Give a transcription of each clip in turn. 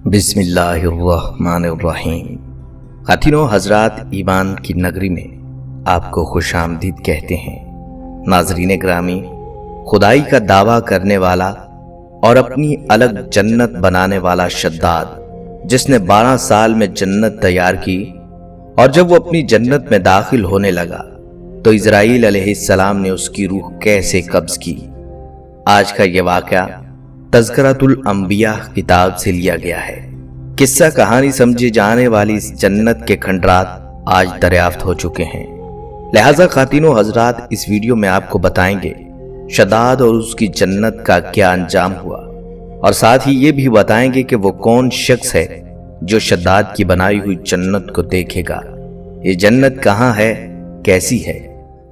بسم اللہ الرحمن الرحیم۔ خاتینوں حضرات، ایمان کی نگری میں آپ کو خوش آمدید کہتے ہیں۔ ناظرین گرامی، خدائی کا دعویٰ کرنے والا اور اپنی الگ جنت بنانے والا شداد، جس نے 12 سال میں جنت تیار کی، اور جب وہ اپنی جنت میں داخل ہونے لگا تو اسرائیل علیہ السلام نے اس کی روح کیسے قبض کی۔ آج کا یہ واقعہ تذکرۃ الانبیاء کتاب سے لیا گیا ہے۔ قصہ کہانی سمجھے جانے والی اس جنت کے کھنڈرات آج دریافت ہو چکے ہیں، لہذا خاتینوں حضرات، اس ویڈیو میں آپ کو بتائیں گے شداد اور اس کی جنت کا کیا انجام ہوا، اور ساتھ ہی یہ بھی بتائیں گے کہ وہ کون شخص ہے جو شداد کی بنائی ہوئی جنت کو دیکھے گا۔ یہ جنت کہاں ہے، کیسی ہے؟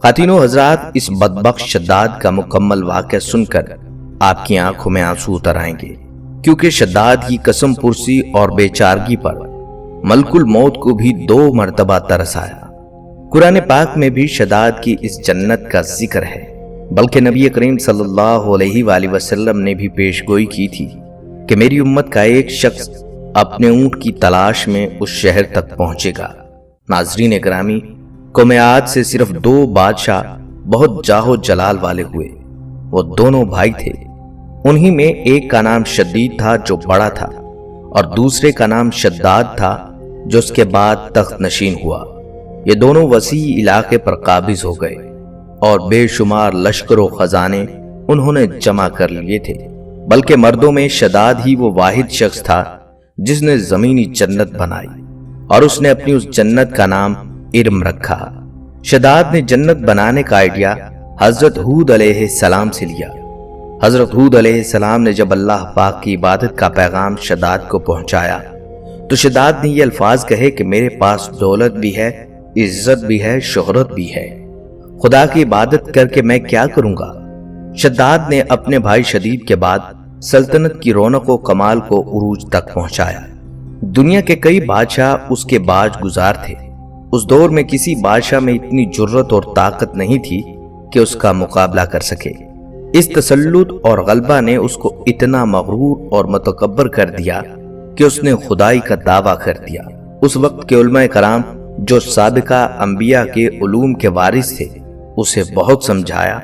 خاتینوں حضرات، اس بدبخت شداد کا مکمل واقعہ سن کر آپ کی آنکھوں میں آنسو اتر آئیں گے، کیونکہ شداد کی قسم پرسی اور بے چارگی پر ملک الموت کو بھی 2 مرتبہ ترس آیا۔ قرآن پاک میں بھی شداد کی اس جنت کا ذکر ہے، بلکہ نبی کریم صلی اللہ علیہ وآلہ وسلم نے بھی پیش گوئی کی تھی کہ میری امت کا ایک شخص اپنے اونٹ کی تلاش میں اس شہر تک پہنچے گا۔ ناظرین گرامی، قوم عاد سے صرف 2 بادشاہ بہت جاہ و جلال والے ہوئے۔ وہ دونوں بھائی تھے، انہی میں ایک کا نام شدید تھا جو بڑا تھا، اور دوسرے کا نام شداد تھا جو اس کے بعد تخت نشین ہوا۔ یہ دونوں وسیع علاقے پر قابض ہو گئے اور بے شمار لشکر و خزانے انہوں نے جمع کر لیے تھے، بلکہ مردوں میں شداد ہی وہ واحد شخص تھا جس نے زمینی جنت بنائی، اور اس نے اپنی اس جنت کا نام ارم رکھا۔ شداد نے جنت بنانے کا آئیڈیا حضرت ہود علیہ السلام سے لیا۔ حضرت ہود علیہ السلام نے جب اللہ پاک کی عبادت کا پیغام شداد کو پہنچایا تو شداد نے یہ الفاظ کہے کہ میرے پاس دولت بھی ہے، عزت بھی ہے، شہرت بھی ہے، خدا کی عبادت کر کے میں کیا کروں گا؟ شداد نے اپنے بھائی شدید کے بعد سلطنت کی رونق و کمال کو عروج تک پہنچایا۔ دنیا کے کئی بادشاہ اس کے باج گزار تھے۔ اس دور میں کسی بادشاہ میں اتنی جرت اور طاقت نہیں تھی کہ اس کا مقابلہ کر سکے۔ اس تسلط اور غلبہ نے اس کو اتنا مغرور اور متکبر کر دیا کہ اس نے خدائی کا دعویٰ کر دیا۔ اس وقت کے علماء کرام جو سابقہ انبیاء کے علوم کے وارث تھے، اسے بہت سمجھایا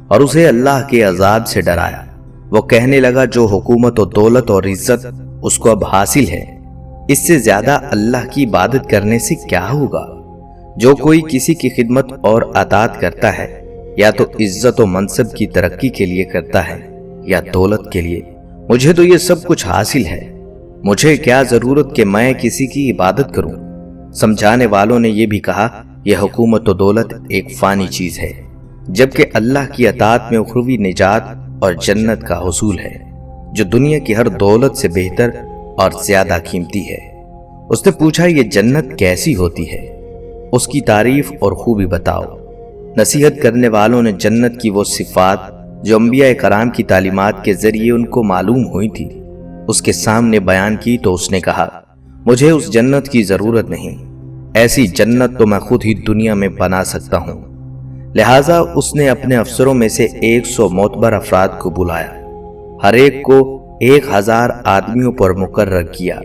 اور اسے اللہ کے عذاب سے ڈرایا۔ وہ کہنے لگا جو حکومت و دولت اور عزت اس کو اب حاصل ہے، اس سے زیادہ اللہ کی عبادت کرنے سے کیا ہوگا؟ جو کوئی کسی کی خدمت اور اطاعت کرتا ہے، یا تو عزت و منصب کی ترقی کے لیے کرتا ہے یا دولت کے لیے۔ مجھے تو یہ سب کچھ حاصل ہے، مجھے کیا ضرورت کہ میں کسی کی عبادت کروں؟ سمجھانے والوں نے یہ بھی کہا یہ حکومت و دولت ایک فانی چیز ہے، جبکہ اللہ کی اطاعت میں اخروی نجات اور جنت کا حصول ہے، جو دنیا کی ہر دولت سے بہتر اور زیادہ قیمتی ہے۔ اس نے پوچھا یہ جنت کیسی ہوتی ہے؟ اس کی تعریف اور خوبی بتاؤ۔ نصیحت کرنے والوں نے جنت کی وہ صفات جو انبیاء کرام کی تعلیمات کے ذریعے ان کو معلوم ہوئی تھی اس کے سامنے بیان کی، تو اس نے کہا مجھے اس جنت کی ضرورت نہیں، ایسی جنت تو میں خود ہی دنیا میں بنا سکتا ہوں۔ لہٰذا اس نے اپنے افسروں میں سے 100 معتبر افراد کو بلایا، ہر ایک کو 1000 آدمیوں پر مقرر کیا،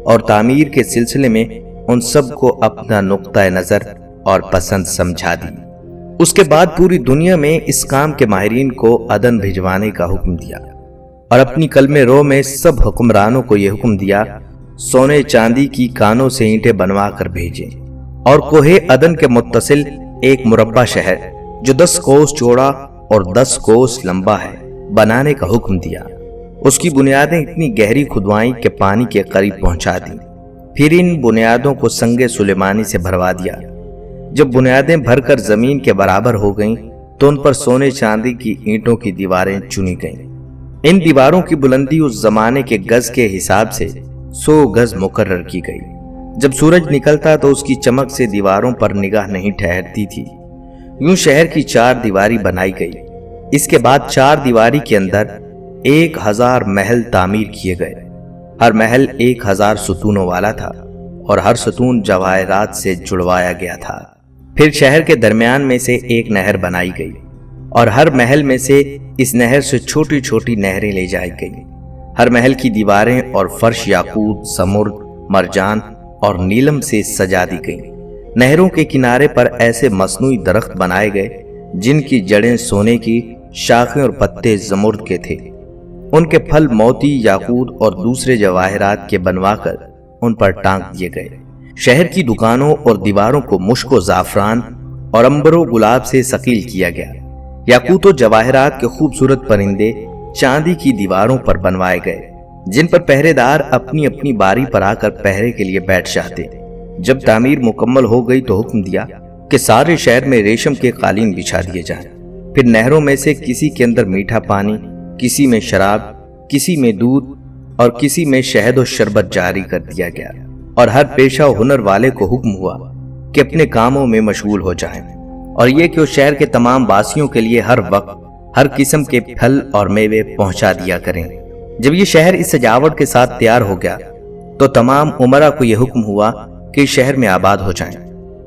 اور تعمیر کے سلسلے میں ان سب کو اپنا نقطہ نظر اور پسند سمجھا دی۔ اس کے بعد پوری دنیا میں اس کام کے ماہرین کو عدن بھجوانے کا حکم دیا، اور اپنی کلمے رو میں سب حکمرانوں کو یہ حکم دیا سونے چاندی کی کانوں سے اینٹیں بنوا کر بھیجیں، اور کوہ عدن کے متصل ایک مربع شہر جو 10 کوس چوڑا اور 10 کوس لمبا ہے بنانے کا حکم دیا۔ اس کی بنیادیں اتنی گہری کھدوائیں کہ پانی کے قریب پہنچا دیں، پھر ان بنیادوں کو سنگ سلیمانی سے بھروا دیا۔ جب بنیادیں بھر کر زمین کے برابر ہو گئیں تو ان پر سونے چاندی کی اینٹوں کی دیواریں چنی گئیں۔ ان دیواروں کی بلندی اس زمانے کے گز کے حساب سے 100 گز مقرر کی گئی۔ جب سورج نکلتا تو اس کی چمک سے دیواروں پر نگاہ نہیں ٹھہرتی تھی۔ یوں شہر کی 4 دیواری بنائی گئی۔ اس کے بعد 4 دیواری کے اندر 1000 محل تعمیر کیے گئے۔ ہر محل 1000 ستونوں والا تھا، اور ہر ستون جواہرات سے جڑوایا گیا تھا۔ پھر شہر کے درمیان میں سے ایک نہر بنائی گئی، اور ہر محل میں سے اس نہر سے چھوٹی چھوٹی نہریں لے جائی گئی۔ ہر محل کی دیواریں اور فرش یاقوت، زمرد، مرجان اور نیلم سے سجا دی گئیں۔ نہروں کے کنارے پر ایسے مصنوعی درخت بنائے گئے جن کی جڑیں سونے کی، شاخیں اور پتے زمرد کے تھے۔ ان کے پھل موتی، یاقوت اور دوسرے جواہرات کے بنوا کر ان پر ٹانک دیے گئے۔ شہر کی دکانوں اور دیواروں کو مشک و زعفران اور عنبر و گلاب سے ثقیل کیا گیا۔ یاقوت و جواہرات کے خوبصورت پرندے چاندی کی دیواروں پر بنوائے گئے جن پر پہرے دار اپنی اپنی باری پر آ کر پہرے کے لیے بیٹھ جاتے۔ جب تعمیر مکمل ہو گئی تو حکم دیا کہ سارے شہر میں ریشم کے قالین بچھا دیے جائیں۔ پھر نہروں میں سے کسی کے اندر میٹھا پانی، کسی میں شراب، کسی میں دودھ اور کسی میں شہد و شربت جاری کر دیا گیا، اور ہر پیشہ و ہنر والے کو حکم ہوا کہ اپنے کاموں میں مشغول ہو جائیں، اور یہ کہ اس شہر کے تمام واسیوں کے لیے ہر وقت ہر قسم کے پھل اور میوے پہنچا دیا کریں۔ جب یہ شہر اس سجاوٹ کے ساتھ تیار ہو گیا تو تمام امراء کو یہ حکم ہوا کہ اس شہر میں آباد ہو جائیں۔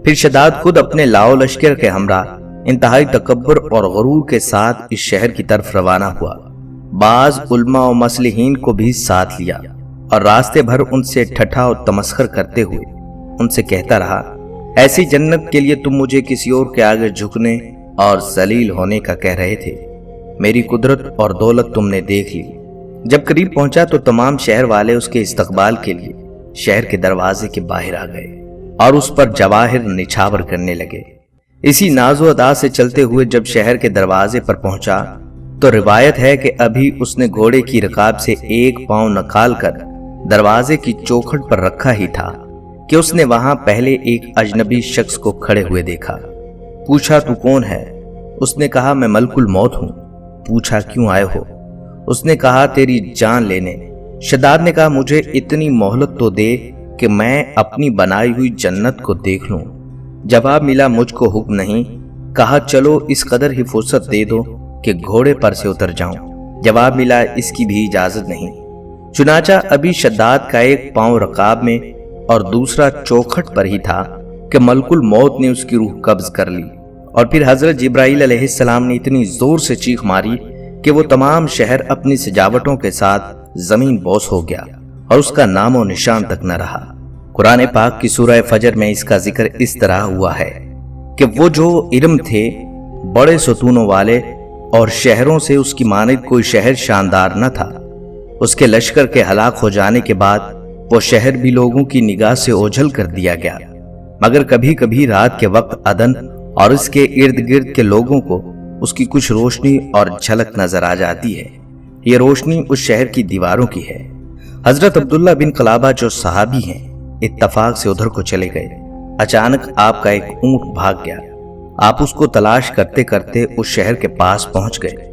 پھر شداد خود اپنے لاؤ لشکر کے ہمراہ انتہائی تکبر اور غرور کے ساتھ اس شہر کی طرف روانہ ہوا۔ بعض علماء و مصلحین کو بھی ساتھ لیا اور راستے بھر ان سے ٹھٹھا اور تمسخر کرتے ہوئے ان سے کہتا رہا، ایسی جنت کے لیے تم مجھے کسی اور کے آگے جھکنے اور ذلیل ہونے کا کہہ رہے تھے۔ میری قدرت اور دولت تم نے دیکھ لی۔ جب قریب پہنچا تو تمام شہر والے اس کے استقبال کے لیے شہر کے دروازے کے باہر آ گئے اور اس پر جواہر نچھاور کرنے لگے۔ اسی ناز و ادا سے چلتے ہوئے جب شہر کے دروازے پر پہنچا تو روایت ہے کہ ابھی اس نے گھوڑے کی رکاب سے ایک پاؤں نکال کر دروازے کی چوکھٹ پر رکھا ہی تھا کہ اس نے وہاں پہلے ایک اجنبی شخص کو کھڑے ہوئے دیکھا۔ پوچھا، تو کون ہے؟ اس نے کہا، میں ملک الموت ہوں۔ پوچھا، کیوں آئے ہو؟ اس نے کہا، تیری جان لینے۔ شداد نے کہا، مجھے اتنی مہلت تو دے کہ میں اپنی بنائی ہوئی جنت کو دیکھ لوں۔ جواب ملا، مجھ کو حکم نہیں۔ کہا، چلو اس قدر ہی فرصت دے دو کہ گھوڑے پر سے اتر جاؤں۔ جواب ملا، اس کی بھی اجازت نہیں۔ چنانچہ ابھی شداد کا ایک پاؤں رکاب میں اور دوسرا چوکھٹ پر ہی تھا کہ ملک الموت نے اس کی روح قبض کر لی، اور پھر حضرت جبرائیل علیہ السلام نے اتنی زور سے چیخ ماری کہ وہ تمام شہر اپنی سجاوٹوں کے ساتھ زمین بوس ہو گیا اور اس کا نام و نشان تک نہ رہا۔ قرآن پاک کی سورہ فجر میں اس کا ذکر اس طرح ہوا ہے کہ وہ جو ارم تھے بڑے ستونوں والے، اور شہروں سے اس کی مانند کوئی شہر شاندار نہ تھا۔ اس کے لشکر کے ہلاک ہو جانے کے بعد وہ شہر بھی لوگوں کی نگاہ سے اوجھل کر دیا گیا، مگر کبھی کبھی رات کے وقت عدن اور اس کے ارد گرد کے لوگوں کو اس کی کچھ روشنی اور جھلک نظر آ جاتی ہے۔ یہ روشنی اس شہر کی دیواروں کی ہے۔ حضرت عبداللہ بن قلابہ جو صحابی ہیں اتفاق سے ادھر کو چلے گئے۔ اچانک آپ کا ایک اونٹ بھاگ گیا۔ آپ اس کو تلاش کرتے کرتے اس شہر کے پاس پہنچ گئے۔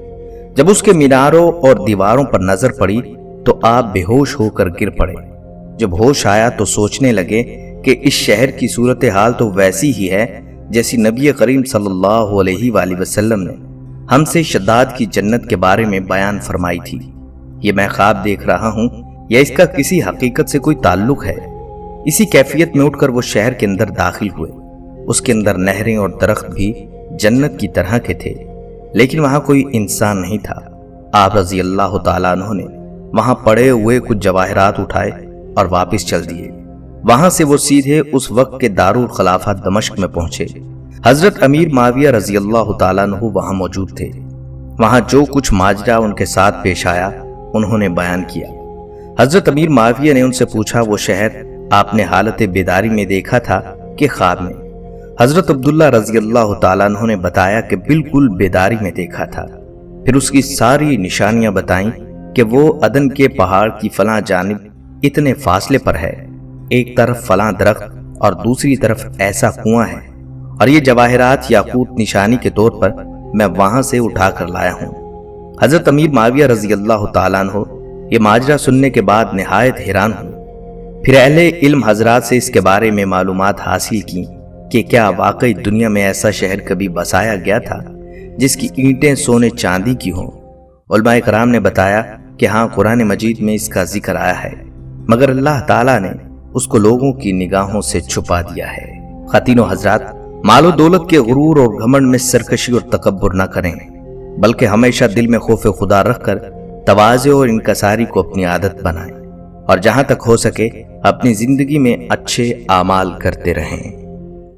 جب اس کے میناروں اور دیواروں پر نظر پڑی تو آپ بے ہوش ہو کر گر پڑے۔ جب ہوش آیا تو سوچنے لگے کہ اس شہر کی صورتحال تو ویسی ہی ہے جیسی نبی کریم صلی اللہ علیہ وآلہ وسلم نے ہم سے شداد کی جنت کے بارے میں بیان فرمائی تھی۔ یہ میں خواب دیکھ رہا ہوں یا اس کا کسی حقیقت سے کوئی تعلق ہے؟ اسی کیفیت میں اٹھ کر وہ شہر کے اندر داخل ہوئے۔ اس کے اندر نہریں اور درخت بھی جنت کی طرح کے تھے، لیکن وہاں کوئی انسان نہیں تھا۔ آپ رضی اللہ تعالیٰ عنہ نے وہاں پڑے ہوئے کچھ جواہرات اٹھائے اور واپس چل دیے۔ وہاں سے وہ سیدھے اس وقت کے دارالخلافہ دمشق میں پہنچے۔ حضرت امیر معاویہ رضی اللہ تعالیٰ عنہ وہاں موجود تھے۔ وہاں جو کچھ ماجرا ان کے ساتھ پیش آیا انہوں نے بیان کیا۔ حضرت امیر معاویہ نے ان سے پوچھا، وہ شہر آپ نے حالت بیداری میں دیکھا تھا کہ خواب میں؟ حضرت عبداللہ رضی اللہ تعالیٰ عنہ نے بتایا کہ بالکل بیداری میں دیکھا تھا۔ پھر اس کی ساری نشانیاں بتائیں کہ وہ عدن کے پہاڑ کی فلاں جانب اتنے فاصلے پر ہے، ایک طرف فلاں درخت اور دوسری طرف ایسا کنواں ہے، اور یہ جواہرات یاقوت نشانی کے طور پر میں وہاں سے اٹھا کر لایا ہوں۔ حضرت امیر معاویہ رضی اللہ تعالیٰ عنہ یہ ماجرا سننے کے بعد نہایت حیران ہوئے۔ پھر اہل علم حضرات سے اس کے بارے میں معلومات حاصل کی کہ کیا واقعی دنیا میں ایسا شہر کبھی بسایا گیا تھا جس کی اینٹیں سونے چاندی کی ہوں۔ علماء کرام نے بتایا کہ ہاں، قرآن مجید میں اس کا ذکر آیا ہے، مگر اللہ تعالیٰ نے اس کو لوگوں کی نگاہوں سے چھپا دیا ہے۔ خواتین و حضرات، مال و دولت کے غرور اور گھمنڈ میں سرکشی اور تکبر نہ کریں، بلکہ ہمیشہ دل میں خوف خدا رکھ کر تواضع اور انکساری کو اپنی عادت بنائیں اور جہاں تک ہو سکے اپنی زندگی میں اچھے اعمال کرتے رہیں۔